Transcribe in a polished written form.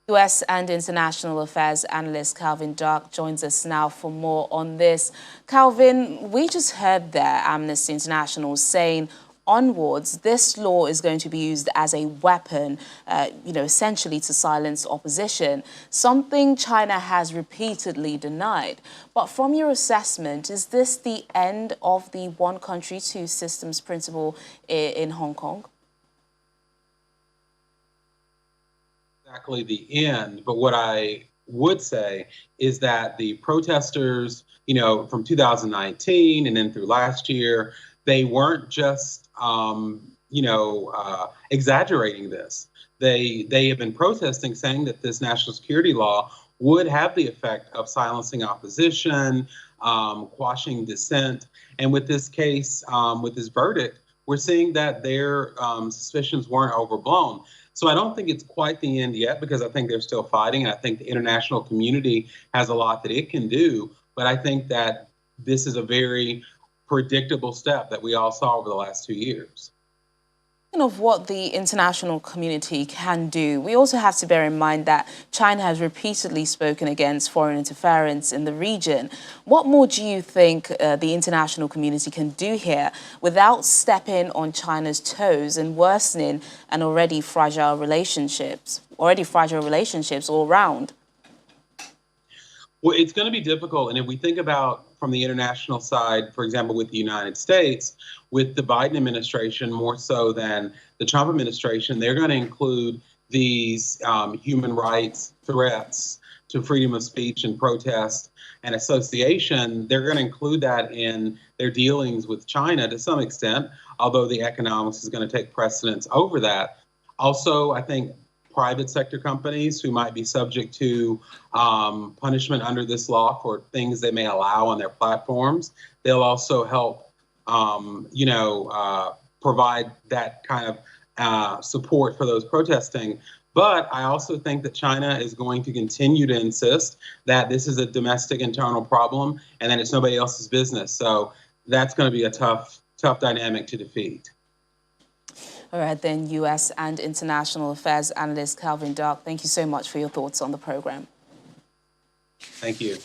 US and international affairs analyst Calvin Dark joins us now for more on this. Calvin, we just heard there Amnesty International saying onwards, this law is going to be used as a weapon, essentially to silence opposition, something China has repeatedly denied. But from your assessment, is this the end of the one country, two systems principle in Hong Kong? Exactly the end, but what I would say is that the protesters, from 2019 and then through last year, they weren't just, exaggerating this. They have been protesting, saying that this national security law would have the effect of silencing opposition, quashing dissent, and with this case, with this verdict, we're seeing that their suspicions weren't overblown. So I don't think it's quite the end yet, because I think they're still fighting. And I think the international community has a lot that it can do. But I think that this is a very predictable step that we all saw over the last 2 years. Of what the international community can do, we also have to bear in mind that China has repeatedly spoken against foreign interference in the region. What more do you think the international community can do here without stepping on China's toes and worsening an already fragile relationships all around? Well, it's going to be difficult. And if we think about from the international side, for example, with the United States, with the Biden administration more so than the Trump administration, they're going to include these human rights threats to freedom of speech and protest and association. They're going to include that in their dealings with China to some extent, although the economics is going to take precedence over that. Also, I think private sector companies who might be subject to punishment under this law for things they may allow on their platforms. They'll also help, provide that kind of support for those protesting. But I also think that China is going to continue to insist that this is a domestic internal problem and that it's nobody else's business. So that's going to be a tough dynamic to defeat. All right, then, US and international affairs analyst Calvin Dark, thank you so much for your thoughts on the program. Thank you.